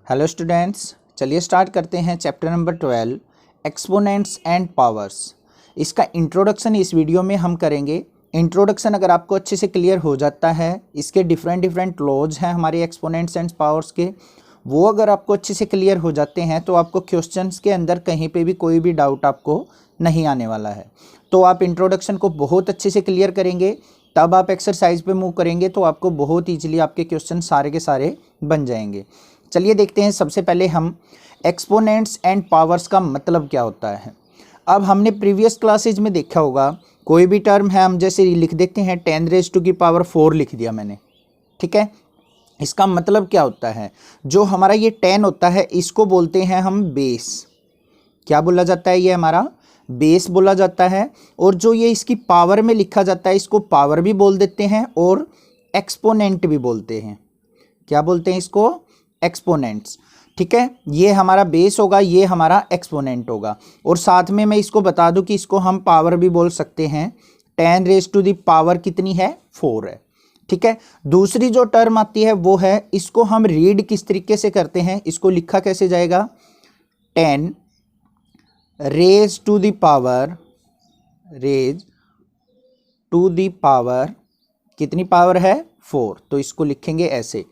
Hello students, चलिए start करते हैं chapter number 12 exponents and powers. इसका इंट्रोडक्शन इस वीडियो में हम करेंगे। इंट्रोडक्शन अगर आपको अच्छे से क्लियर हो जाता है, इसके डिफरेंट लॉज हैं हमारे एक्सपोनेंट्स एंड पावर्स के, वो अगर आपको अच्छे से क्लियर हो जाते हैं तो आपको क्वेश्चंस के अंदर कहीं पे भी कोई भी डाउट आपको नहीं आने वाला है। तो आप इंट्रोडक्शन को बहुत अच्छे से क्लियर करेंगे, तब आप एक्सरसाइज पे मूव करेंगे तो आपको बहुत ईजिली आपके क्वेश्चन सारे के सारे बन जाएंगे। चलिए देखते हैं। सबसे पहले हम एक्सपोनेंट्स एंड पावर्स का मतलब क्या होता है। अब हमने प्रीवियस क्लासेज में देखा होगा, कोई भी टर्म है हम जैसे लिख देते हैं 10⁻⁴ लिख दिया मैंने, ठीक है। इसका मतलब क्या होता है, जो हमारा ये 10 होता है इसको बोलते हैं हम बेस। क्या बोला जाता है, ये हमारा बेस बोला जाता है। और जो ये इसकी पावर में लिखा जाता है इसको पावर भी बोल देते हैं और एक्सपोनेंट भी बोलते हैं। क्या बोलते हैं इसको, एक्सपोनेंट्स, ठीक है। ये हमारा बेस होगा, ये हमारा एक्सपोनेंट होगा। और साथ में मैं इसको बता दूं कि इसको हम पावर भी बोल सकते हैं। 10⁻⁴ कितनी है, 4 है, ठीक है। दूसरी जो टर्म आती है वो है, इसको हम रीड किस तरीके से करते हैं, इसको लिखा कैसे जाएगा, 10⁻⁴ कितनी पावर है, 4। तो इसको लिखेंगे ऐसे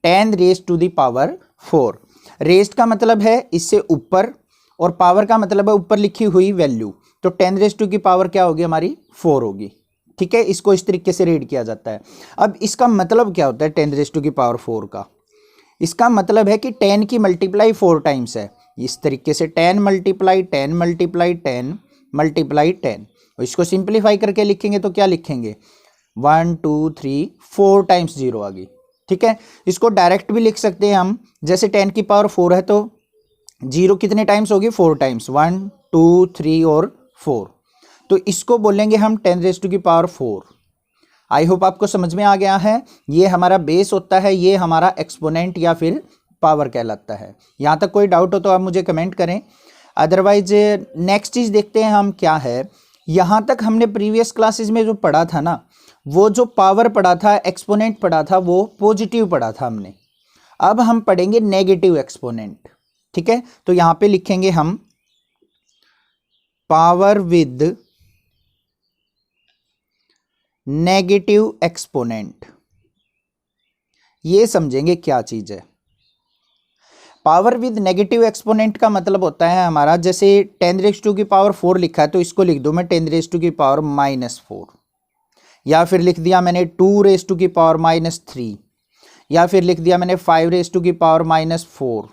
10⁻⁴। रेस्ट का मतलब है इससे ऊपर और पावर का मतलब है ऊपर लिखी हुई वैल्यू। तो 10⁻⁴ क्या होगी हमारी, 4 होगी, ठीक है। इसको इस तरीके से रीड किया जाता है। अब इसका मतलब क्या होता है 10⁻⁴ का, इसका मतलब है कि 10 की मल्टीप्लाई 4 टाइम्स है। इस तरीके से 10 × 10 × 10 × 10। इसको सिंप्लीफाई करके लिखेंगे तो क्या लिखेंगे, 1 2 3 4 टाइम्स 0 आ गई, ठीक है। इसको डायरेक्ट भी लिख सकते हैं हम, जैसे 10⁻⁴ है तो 0 कितने टाइम्स होगी, 4 टाइम्स, 1 2 3 और 4। तो इसको बोलेंगे हम 10⁻⁴। आई होप आपको समझ में आ गया है। ये हमारा बेस होता है, ये हमारा एक्सपोनेंट या फिर पावर कहलाता है। यहाँ तक कोई डाउट हो तो आप मुझे कमेंट करें, अदरवाइज नेक्स्ट चीज़ देखते हैं हम क्या है। यहाँ तक हमने प्रीवियस क्लासेस में जो पढ़ा था ना, वो जो पावर पढ़ा था, एक्सपोनेंट पढ़ा था, वो पॉजिटिव पढ़ा था हमने। अब हम पढ़ेंगे नेगेटिव एक्सपोनेंट, ठीक है। तो यहाँ पे लिखेंगे हम पावर विद नेगेटिव एक्सपोनेंट। ये समझेंगे क्या चीज है। पावर विद नेगेटिव एक्सपोनेंट का मतलब होता है हमारा, जैसे 10⁻⁴ लिखा है तो इसको लिख दूं मैं 10⁻⁻⁻⁴, या फिर लिख दिया मैंने 2⁻⁻⁻3, या फिर लिख दिया मैंने 5⁻⁻⁻4,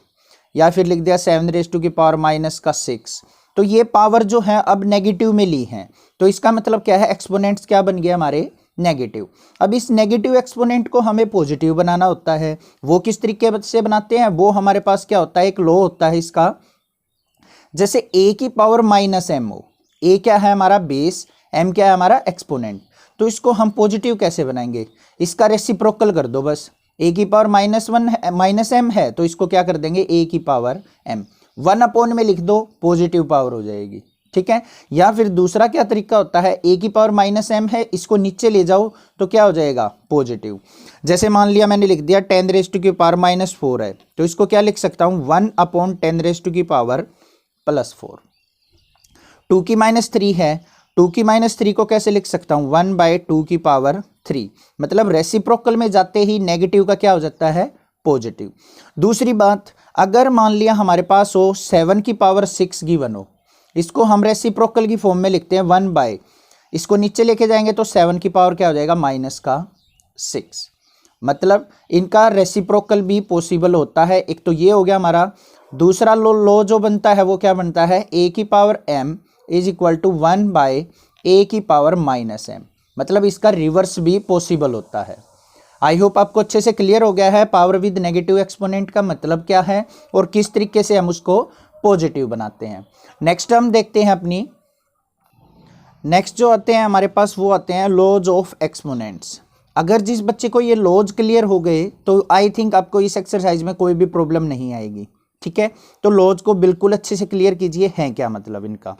या फिर लिख दिया 7⁻⁻⁻6। तो ये पावर जो है अब नेगेटिव में ली है, तो इसका मतलब क्या है, एक्सपोनेंट्स क्या बन गया हमारे, नेगेटिव। अब इस नेगेटिव एक्सपोनेंट को हमें पॉजिटिव बनाना होता है। वो किस तरीके से बनाते हैं, वो हमारे पास क्या होता है, एक लॉ होता है इसका, जैसे a⁻⁻m हो। a क्या है हमारा बेस, m क्या है हमारा एक्सपोनेंट। तो इसको हम पॉजिटिव कैसे बनाएंगे, इसका रेसिप्रोकल कर दो बस। a⁻−1 -m है तो इसको क्या कर देंगे, a⁻m 1 में लिख दो, पॉजिटिव पावर हो जाएगी, ठीक है। या फिर दूसरा क्या तरीका होता है, a⁻−m है, इसको नीचे ले जाओ तो क्या हो जाएगा, पॉजिटिव। जैसे मान लिया मैंने लिख दिया 10⁻⁻⁴ है तो इसको क्या लिख सकता हूँ, 1/10⁻⁴ +4। 2⁻³ है, 2⁻³ को कैसे लिख सकता हूँ, 1/2⁻3। मतलब रेसिप्रोकल में जाते ही नेगेटिव का क्या हो जाता है, पॉजिटिव। दूसरी बात, अगर मान लिया हमारे पास हो 7⁻6 गिवन हो, इसको हम रेसिप्रोकल की फॉर्म में लिखते हैं 1/, इसको नीचे लेके जाएंगे तो 7 की पावर क्या हो जाएगा, -6। मतलब इनका रेसिप्रोकल भी पॉसिबल होता है। एक तो ये हो गया हमारा। दूसरा लॉ जो बनता है वो क्या बनता है, a⁻m = 1/a⁻−m। मतलब इसका रिवर्स भी पॉसिबल होता है। आई होप आपको अच्छे से क्लियर हो गया है पावर विद नेगेटिव एक्सपोनेंट का मतलब क्या है और किस तरीके से हम उसको पॉजिटिव बनाते हैं। नेक्स्ट हम देखते हैं अपनी, नेक्स्ट जो आते हैं हमारे पास वो आते हैं लॉज ऑफ एक्सपोनेंट्स। अगर जिस बच्चे को ये लॉज क्लियर हो गए तो आई थिंक आपको इस एक्सरसाइज में कोई भी प्रॉब्लम नहीं आएगी, ठीक है। तो लॉज को बिल्कुल अच्छे से क्लियर कीजिए, हैं क्या मतलब इनका।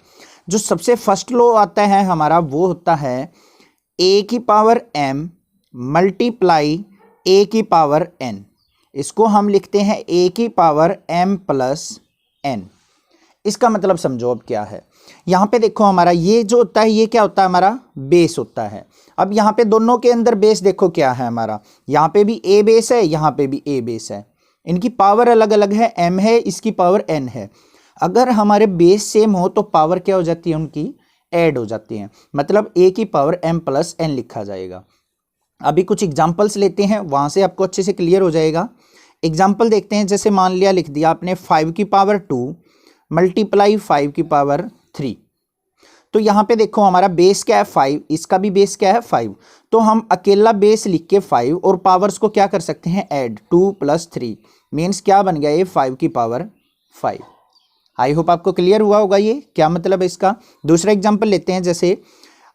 जो सबसे फर्स्ट लॉ आता है हमारा वो होता है a⁻m × a⁻n। इसको हम लिखते हैं a की पावर m प्लस n। इसका मतलब समझो अब क्या है। यहाँ पे देखो हमारा ये जो होता है ये क्या होता है, हमारा बेस होता है। अब यहाँ पे दोनों के अंदर बेस देखो क्या है हमारा, यहाँ पे भी a बेस है, यहाँ पे भी a बेस है। इनकी पावर अलग अलग है, m है, इसकी पावर n है। अगर हमारे बेस सेम हो तो पावर क्या हो जाती है, उनकी ऐड हो जाती है। मतलब a की पावर m प्लस n लिखा जाएगा। अभी कुछ एग्जाम्पल्स लेते हैं, वहाँ से आपको अच्छे से क्लियर हो जाएगा। एग्जाम्पल देखते हैं, जैसे मान लिया लिख दिया आपने 5 की पावर 2 मल्टीप्लाई 5 की पावर 3। तो यहाँ पे देखो हमारा बेस क्या है 5, इसका भी बेस क्या है 5। तो हम अकेला बेस लिख के 5 और पावर्स को क्या कर सकते हैं, ऐड 2 प्लस 3 मीन्स क्या बन गया ये 5 की पावर 5। आई होप आपको क्लियर हुआ होगा ये क्या मतलब है इसका। दूसरा एग्जाम्पल लेते हैं, जैसे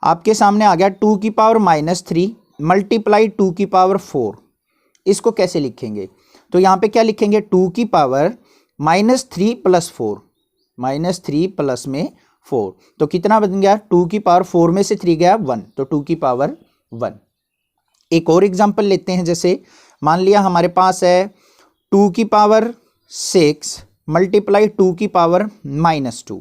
आपके सामने आ गया 2 की पावर -3 मल्टीप्लाई 2 की पावर 4। इसको कैसे लिखेंगे, तो यहाँ पे क्या लिखेंगे 2 की पावर -3 प्लस 4, -3 प्लस में 4, तो कितना बन गया 2 की पावर 4 में से 3 गया 1, तो 2 की पावर 1। एक और एग्जांपल लेते हैं, जैसे मान लिया हमारे पास है 2 की पावर 6 मल्टीप्लाई 2 की पावर -2।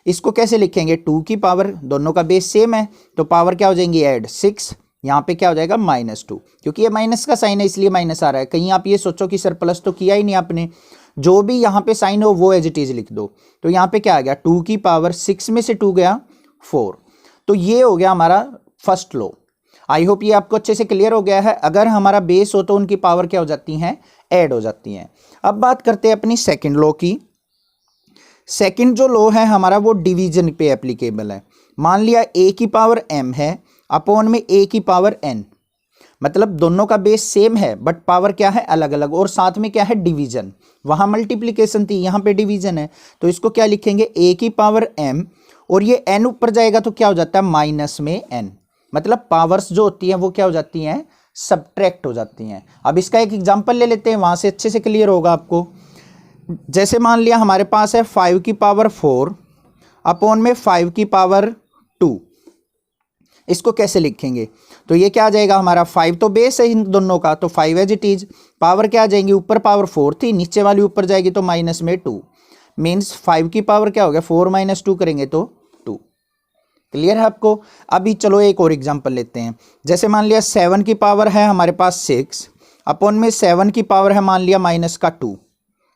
इसको कैसे लिखेंगे, 2 की पावर, दोनों का बेस सेम है तो पावर क्या हो जाएंगी ऐड 6, यहाँ पे क्या हो जाएगा -2, क्योंकि ये माइनस का साइन है इसलिए माइनस आ रहा है। कहीं आप ये सोचो कि सर प्लस तो किया ही नहीं आपने, जो भी यहाँ पे साइन हो वो एज इट इज लिख दो। तो यहाँ पे क्या आ गया 2 की पावर 6 में से 2 गया 4। तो ये हो गया हमारा फर्स्ट लॉ। आई होप ये आपको अच्छे से क्लियर हो गया है। अगर हमारा बेस हो तो उनकी पावर क्या हो जाती हैं, ऐड हो जाती हैं। अब बात करते हैं अपनी सेकंड लॉ की। सेकंड जो लॉ है हमारा वो डिवीजन पे एप्लीकेबल है। मान लिया a की पावर m है अपॉन में a की पावर n, मतलब दोनों का बेस सेम है बट पावर क्या है अलग अलग, और साथ में क्या है डिवीजन। वहां मल्टीप्लिकेशन थी, यहाँ पे डिवीजन है, तो इसको क्या लिखेंगे a की पावर m और ये n ऊपर जाएगा तो क्या हो जाता है माइनस में n, मतलब पावर्स जो होती हैं वो क्या हो जाती हैं, सब्ट्रैक्ट हो जाती हैं। अब इसका एक एग्जांपल ले लेते हैं, वहां से अच्छे से क्लियर होगा आपको। जैसे मान लिया हमारे पास है 5 की पावर 4 अपॉन में 5 की पावर 2। इसको कैसे लिखेंगे, तो ये क्या आ जाएगा हमारा 5 तो बेस है इन दोनों का, तो 5 एज इट इज, पावर क्या आ जाएंगी, ऊपर पावर 4 थी, नीचे वाली ऊपर जाएगी तो माइनस में 2 मीन्स 5 की पावर क्या हो गया 4 - 2 करेंगे तो 2। क्लियर है आपको। अभी चलो एक और एग्जांपल लेते हैं, जैसे मान लिया 7 की पावर है हमारे पास 6 अपॉन में 7 की पावर है मान लिया -2।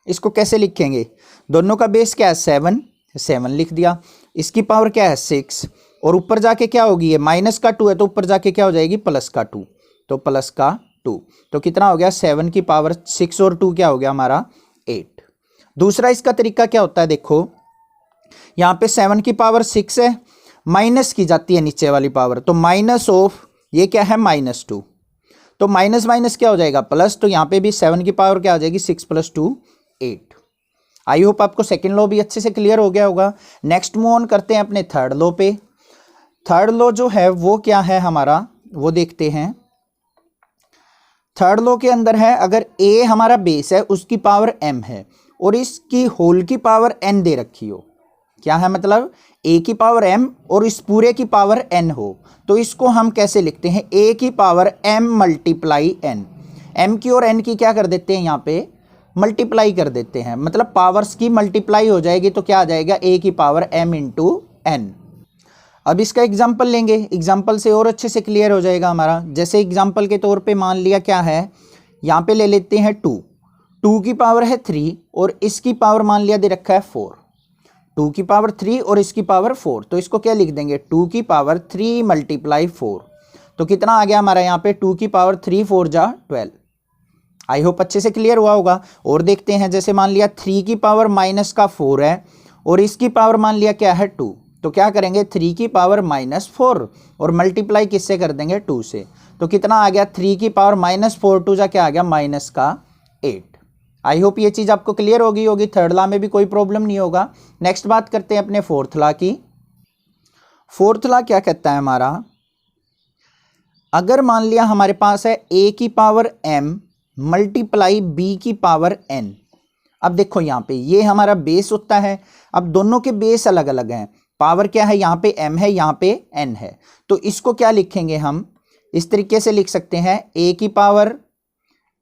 इसको कैसे लिखेंगे, दोनों का बेस क्या है 7, 7 लिख दिया, इसकी पावर क्या है 6 और ऊपर जाके क्या होगी ये -2 है तो ऊपर जाके क्या हो जाएगी +2, तो +2, तो कितना हो गया 7 की पावर 6 और 2 क्या हो गया हमारा 8। दूसरा इसका तरीका क्या होता है, देखो यहाँ पे 7 की पावर 6 है, माइनस की जाती है नीचे वाली पावर, तो माइनस ऑफ ये क्या है -2, तो माइनस माइनस क्या हो जाएगा प्लस, तो यहाँ पे भी 7 की पावर क्या आ जाएगी 6 + 2 8। आई होप आपको सेकेंड लॉ भी अच्छे से क्लियर हो गया होगा। नेक्स्ट मूव ऑन करते हैं अपने थर्ड लॉ पे। थर्ड लॉ जो है वो क्या है हमारा, वो देखते हैं। थर्ड लॉ के अंदर है, अगर a हमारा बेस है उसकी पावर m है और इसकी होल की पावर n दे रखी हो, क्या है मतलब a की पावर m और इस पूरे की पावर n हो, तो इसको हम कैसे लिखते हैं, a की power m multiply n। m की और n की क्या कर देते हैं यहाँ पे मल्टीप्लाई कर देते हैं, मतलब पावर्स की मल्टीप्लाई हो जाएगी तो क्या आ जाएगा a की पावर m इंटू n। अब इसका एग्जाम्पल लेंगे, एग्जाम्पल से और अच्छे से क्लियर हो जाएगा हमारा। जैसे एग्जाम्पल के तौर पे मान लिया क्या है, यहाँ पे ले लेते हैं 2 की पावर है 3 और इसकी पावर मान लिया दे रखा है 4, 2 की पावर 3 और इसकी पावर 4, तो इसको क्या लिख देंगे 2 की पावर 3 मल्टीप्लाई 4, तो कितना आ गया हमारा यहाँ पे 2 की पावर 3 4 जा 12। आई होप अच्छे से क्लियर हुआ होगा। और देखते हैं, जैसे मान लिया 3 की पावर -4 है और इसकी पावर मान लिया क्या है 2, तो क्या करेंगे 3 की पावर -4 और मल्टीप्लाई किससे कर देंगे 2 से, तो कितना आ गया 3 की पावर -4 2 जा क्या आ गया -8। आई होप ये चीज़ आपको क्लियर होगी। थर्ड लॉ में भी कोई प्रॉब्लम नहीं होगा। नेक्स्ट बात करते हैं अपने फोर्थ लॉ की। फोर्थ लॉ क्या कहता है हमारा, अगर मान लिया हमारे पास है a की पावर m मल्टीप्लाई b की पावर n। अब देखो यहाँ पे ये हमारा बेस होता है, अब दोनों के बेस अलग अलग हैं, पावर क्या है यहाँ पे m है यहाँ पे n है, तो इसको क्या लिखेंगे हम इस तरीके से लिख सकते हैं a की पावर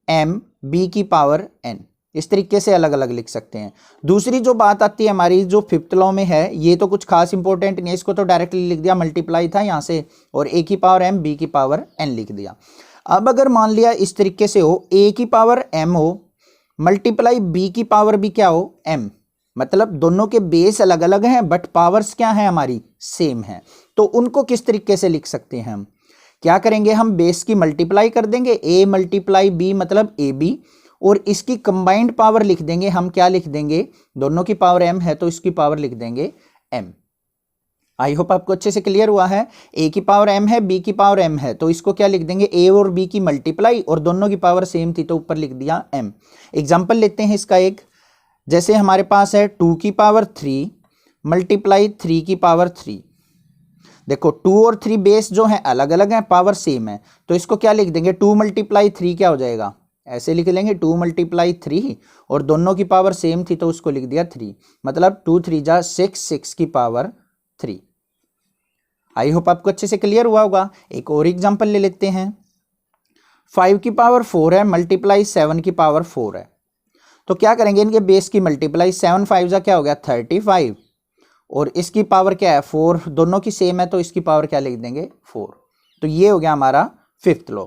m बी की पावर एन, इस तरीके से अलग अलग लिख सकते हैं। दूसरी जो बात आती है हमारी जो फिफ्थ लॉ में है, ये तो कुछ खास इंपॉर्टेंट नहीं है, इसको तो डायरेक्टली लिख दिया, मल्टीप्लाई था यहाँ से और ए की पावर एम बी की पावर एन लिख दिया। अब अगर मान लिया इस तरीके से हो, ए की पावर एम हो मल्टीप्लाई बी की पावर भी क्या हो एम, मतलब दोनों के बेस अलग अलग हैं बट पावर्स क्या है हमारी सेम है। तो उनको किस तरीके से लिख सकते हैं हम, क्या करेंगे, हम बेस की मल्टीप्लाई कर देंगे, ए मल्टीप्लाई बी मतलब ए बी, और इसकी कंबाइंड पावर लिख देंगे हम, क्या लिख देंगे, दोनों की पावर m है तो इसकी पावर लिख देंगे m। आई होप आपको अच्छे से क्लियर हुआ है। a की पावर m है, b की पावर m है, तो इसको क्या लिख देंगे, a और b की मल्टीप्लाई, और दोनों की पावर सेम थी तो ऊपर लिख दिया m। एग्जाम्पल लेते हैं इसका एक, जैसे हमारे पास है 2 की पावर 3 मल्टीप्लाई 3 की पावर 3। देखो 2 और 3 बेस जो है अलग अलग हैं, पावर सेम है, तो इसको क्या लिख देंगे, 2 मल्टीप्लाई 3 क्या हो जाएगा, ऐसे लिख लेंगे 2 मल्टीप्लाई 3, और दोनों की पावर सेम थी तो उसको लिख दिया 3, मतलब 2 3 जा 6, 6 की पावर 3। आई होप आपको अच्छे से क्लियर हुआ होगा। एक और एग्जांपल ले लेते हैं, 5 की पावर 4 है मल्टीप्लाई 7 की पावर 4 है, तो क्या करेंगे, इनके बेस की मल्टीप्लाई, 7 5 जा क्या हो गया 35, और इसकी पावर क्या है 4, दोनों की सेम है तो इसकी पावर क्या लिख देंगे 4। तो ये हो गया हमारा फिफ्थ लॉ।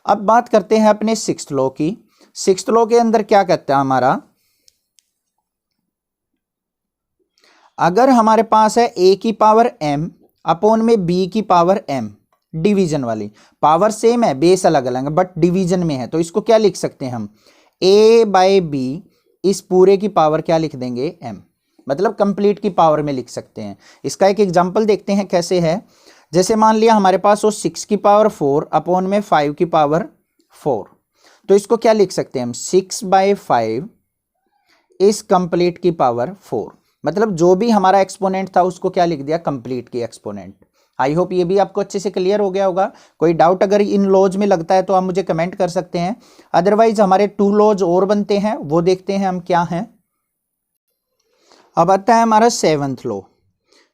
अब बात करते हैं अपने सिक्स्थ लॉ की। सिक्स्थ लॉ के अंदर क्या कहता है हमारा, अगर हमारे पास है a की पावर m अपॉन में b की पावर m, डिवीजन वाली, पावर सेम है बेस अलग अलग है बट डिवीजन में है, तो इसको क्या लिख सकते हैं हम, a बाय b, इस पूरे की पावर क्या लिख देंगे m, मतलब कंप्लीट की पावर में लिख सकते हैं। इसका एक एग्जांपल देखते हैं कैसे है, जैसे मान लिया हमारे पास वो 6 की पावर 4 अपॉन में 5 की पावर 4, तो इसको क्या लिख सकते हैं हम, 6 बाय 5 इस कंप्लीट की पावर 4, मतलब जो भी हमारा एक्सपोनेंट था उसको क्या लिख दिया, कंप्लीट की एक्सपोनेंट। आई होप ये भी आपको अच्छे से क्लियर हो गया होगा। कोई डाउट अगर इन लॉज में लगता है तो आप मुझे कमेंट कर सकते हैं, अदरवाइज हमारे 2 लॉज और बनते हैं, वो देखते हैं हम क्या हैं। अब आता है हमारा सेवंथ लॉ।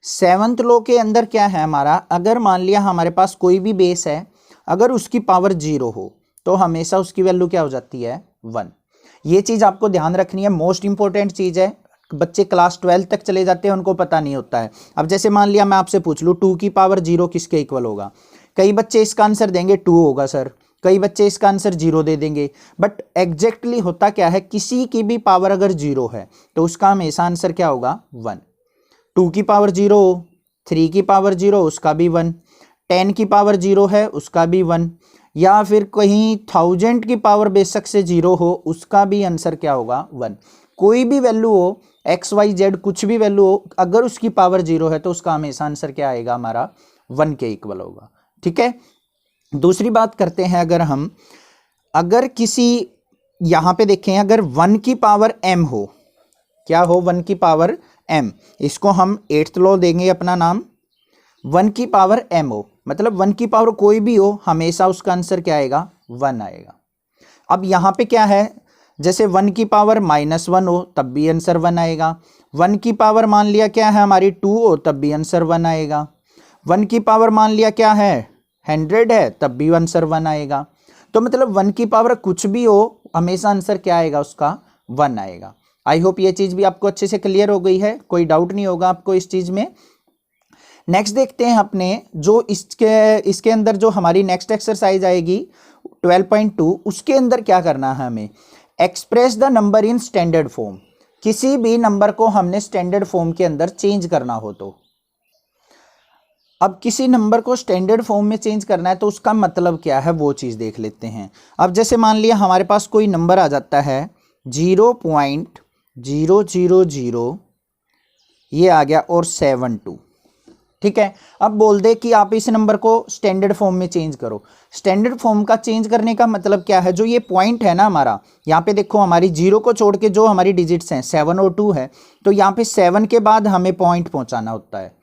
सेवंथ लॉ के अंदर क्या है हमारा, अगर मान लिया हमारे पास कोई भी बेस है, अगर उसकी पावर 0 हो तो हमेशा उसकी वैल्यू क्या हो जाती है 1। ये चीज़ आपको ध्यान रखनी है, मोस्ट इंपॉर्टेंट चीज़ है, बच्चे क्लास 12 तक चले जाते हैं उनको पता नहीं होता है। अब जैसे मान लिया मैं आपसे पूछ लूँ 2 की पावर 0 किसके इक्वल होगा, कई बच्चे इसका आंसर देंगे 2 होगा सर, कई बच्चे इसका आंसर 0 दे देंगे, बट एग्जैक्टली होता क्या है, किसी की भी पावर अगर 0 है तो उसका हमेशा आंसर क्या होगा 1। 2 की पावर 0, 3 की पावर 0 उसका भी 1, 10 की पावर 0 है उसका भी 1, या फिर कहीं 1000 की पावर बेशक से 0 हो उसका भी आंसर क्या होगा 1। कोई भी वैल्यू हो XYZ, कुछ भी वैल्यू हो, अगर उसकी पावर 0 है तो उसका हमेशा आंसर क्या आएगा हमारा 1 के इक्वल होगा। ठीक है, दूसरी बात करते हैं, अगर किसी यहाँ पे देखें, अगर 1 की पावर m हो, क्या हो 1 की पावर m, इसको हम 8th लॉ देंगे अपना नाम, 1 की पावर m हो, मतलब 1 की पावर कोई भी हो हमेशा उसका आंसर क्या आएगा 1 आएगा। अब यहाँ पे क्या है, जैसे 1 की पावर -1 हो तब भी आंसर 1 आएगा, 1 की पावर मान लिया क्या है हमारी 2 हो तब भी आंसर 1 आएगा, 1 की पावर मान लिया क्या है 100 है तब भी आंसर 1 आएगा। तो मतलब 1 की पावर कुछ भी हो हमेशा आंसर क्या आएगा उसका 1 आएगा। आई होप ये चीज़ भी आपको अच्छे से क्लियर हो गई है, कोई डाउट नहीं होगा आपको इस चीज़ में। नेक्स्ट देखते हैं अपने जो इसके अंदर जो हमारी नेक्स्ट एक्सरसाइज आएगी 12.2, उसके अंदर क्या करना है हमें, express the number in standard form. किसी भी नंबर को हमने स्टैंडर्ड फॉर्म के अंदर चेंज करना हो तो, अब किसी नंबर को स्टैंडर्ड फॉर्म में चेंज करना है तो उसका मतलब क्या है वो चीज़ देख लेते हैं। अब जैसे मान लिया हमारे पास कोई नंबर आ जाता है 0.000, ये आ गया और 72, ठीक है। अब बोल दे कि आप इस नंबर को स्टैंडर्ड फॉर्म में चेंज करो। स्टैंडर्ड फॉर्म का चेंज करने का मतलब क्या है, जो ये पॉइंट है ना हमारा, यहाँ पे देखो हमारी 0 को छोड़ के जो हमारी डिजिट्स हैं 7 और 2 है, तो यहाँ पे 7 के बाद हमें पॉइंट पहुँचाना होता है।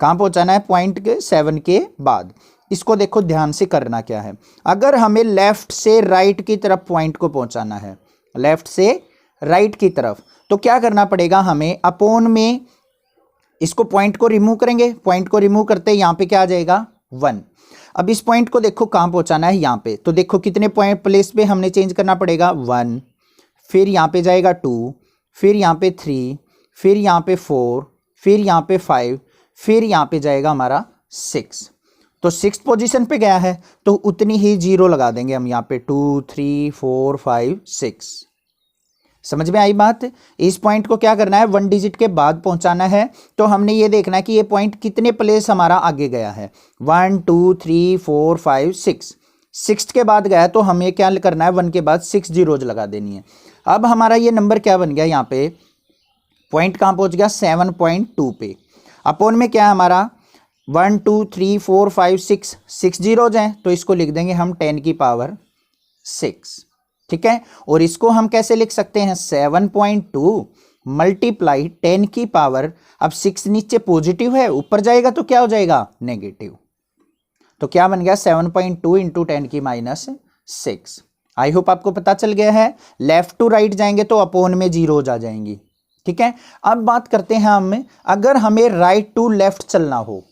कहाँ पहुँचाना है, पॉइंट के 7 के बाद। इसको देखो ध्यान से करना क्या है, अगर हमें लेफ्ट से राइट की तरफ पॉइंट को पहुँचाना है, लेफ्ट से राइट की तरफ, तो क्या करना पड़ेगा हमें, अपॉन में इसको पॉइंट को रिमूव करेंगे, पॉइंट को रिमूव करते यहाँ पे क्या आ जाएगा 1। अब इस पॉइंट को देखो कहाँ पहुँचाना है, यहाँ पे। तो देखो कितने पॉइंट प्लेस पे हमने चेंज करना पड़ेगा, 1, फिर यहाँ पे जाएगा 2, फिर यहाँ पे 3, फिर यहाँ पे 4, फिर यहाँ पे 5, फिर यहाँ पे जाएगा हमारा 6। तो 6th पोजीशन पे गया है तो उतनी ही 0 लगा देंगे हम यहाँ पे, 2, 3, 4, 5, 6। समझ में आई बात। इस पॉइंट को क्या करना है, 1 डिजिट के बाद पहुंचाना है। तो हमने ये देखना है कि ये पॉइंट कितने प्लेस हमारा आगे गया है, 1, 2, 3, 4, 5, 6। 6th के बाद गया तो हमें क्या करना है, 1 के बाद 6 जीरोज लगा देनी है। अब हमारा ये नंबर क्या बन गया, यहाँ पे पॉइंट कहाँ पहुंच गया, 7.2 पे। अपोन में क्या है हमारा, 1, 2, 3, 4, 5, 6 जीरोज हैं, तो इसको लिख देंगे हम 10 की पावर 6। ठीक है। और इसको हम कैसे लिख सकते हैं, 7.2 मल्टीप्लाई 10 की पावर, अब 6 नीचे पॉजिटिव है, ऊपर जाएगा तो क्या हो जाएगा, नेगेटिव। तो क्या बन गया, 7.2 इंटू 10 की -6। आई होप आपको पता चल गया है। लेफ्ट टू राइट जाएंगे तो अपोन में जीरोज आ जाएंगी। ठीक है। अब बात करते हैं हम, अगर हमें राइट टू लेफ्ट चलना हो।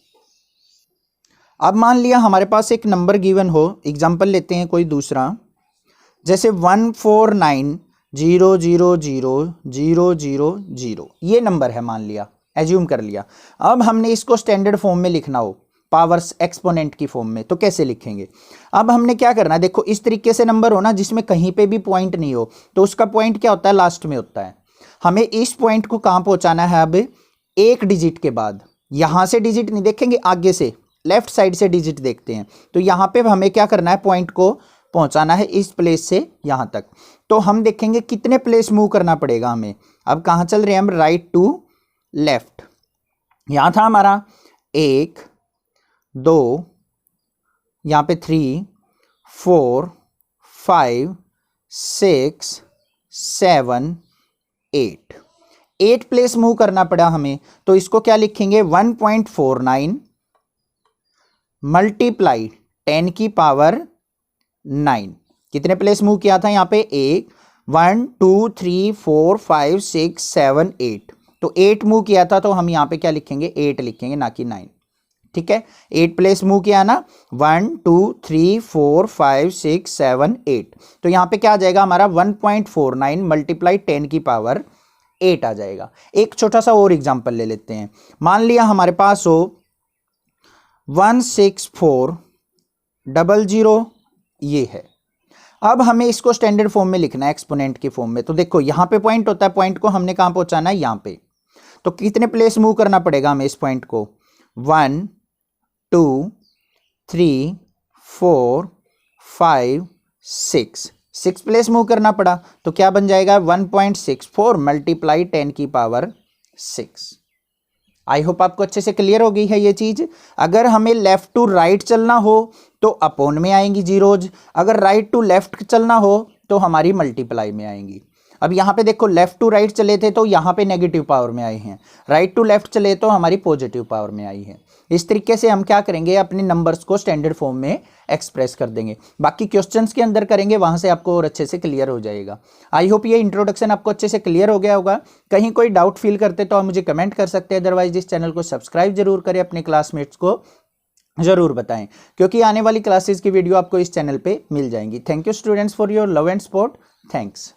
अब मान लिया हमारे पास एक नंबर गिवन हो, एग्जाम्पल लेते हैं कोई दूसरा, जैसे 149,000,000 ये नंबर है, मान लिया, एज्यूम कर लिया। अब हमने इसको स्टैंडर्ड फॉर्म में लिखना हो, पावर्स एक्सपोनेंट की फॉर्म में, तो कैसे लिखेंगे। अब हमने क्या करना है, देखो इस तरीके से नंबर हो ना जिसमें कहीं पे भी पॉइंट नहीं हो, तो उसका पॉइंट क्या होता है, लास्ट में होता है। हमें इस पॉइंट को कहाँ पहुँचाना है, अब एक डिजिट के बाद। यहाँ से डिजिट नहीं देखेंगे, आगे से लेफ्ट साइड से डिजिट देखते हैं। तो यहाँ पे हमें क्या करना है, पॉइंट को पहुंचाना है इस प्लेस से यहां तक। तो हम देखेंगे कितने प्लेस मूव करना पड़ेगा हमें। अब कहां चल रहे हैं हम, राइट टू लेफ्ट। यहां था हमारा 1, 2, यहां पे 3, 4, 5, 6, 7, 8 प्लेस मूव करना पड़ा हमें। तो इसको क्या लिखेंगे, 1.49 मल्टीप्लाई 10 की पावर 9। कितने प्लेस मूव किया था यहाँ पे, 1, 2, 3, 4, 5, 6, 7, 8। तो 8 मूव किया था, तो हम यहाँ पे क्या लिखेंगे, 8 लिखेंगे, ना कि 9। ठीक है। 8 प्लेस मूव किया ना, 1, 2, 3, 4, 5, 6, 7, 8। तो यहाँ पे क्या आ जाएगा हमारा, 1.49 मल्टीप्लाई 10 की पावर 8 आ जाएगा। एक छोटा सा और एग्जाम्पल ले लेते हैं। मान लिया हमारे पास हो 164,000, ये है। अब हमें इसको स्टैंडर्ड फॉर्म में लिखना है, एक्सपोनेंट की फॉर्म में। तो देखो यहाँ पे पॉइंट होता है, पॉइंट को हमने कहाँ पहुंचाना है, यहाँ पे। तो कितने प्लेस मूव करना पड़ेगा हमें इस पॉइंट को, 1, 2, 3, 4, 5, 6 प्लेस मूव करना पड़ा। तो क्या बन जाएगा, 1.64 मल्टीप्लाई 10 की पावर 6। आई होप आपको अच्छे से क्लियर हो गई है ये चीज। अगर हमें लेफ्ट टू राइट चलना हो तो अपोन में आएंगी जीरोज, अगर राइट टू लेफ्ट चलना हो तो हमारी मल्टीप्लाई में आएंगी। अब यहाँ पे देखो, लेफ्ट टू राइट चले थे तो यहाँ पे नेगेटिव पावर में आए हैं, राइट टू लेफ्ट चले तो हमारी पॉजिटिव पावर में आई है। इस तरीके से हम क्या करेंगे, अपने नंबर्स को स्टैंडर्ड फॉर्म में एक्सप्रेस कर देंगे। बाकी क्वेश्चंस के अंदर करेंगे, वहां से आपको और अच्छे से क्लियर हो जाएगा। आई होप ये इंट्रोडक्शन आपको अच्छे से क्लियर हो गया होगा। कहीं कोई डाउट फील करते तो आप मुझे कमेंट कर सकते हैं, अदरवाइज इस चैनल को सब्सक्राइब जरूर करें, अपने क्लासमेट्स को जरूर बताएं, क्योंकि आने वाली क्लासेस की वीडियो आपको इस चैनल पे मिल जाएंगी। Thank you students for your love and support. Thanks.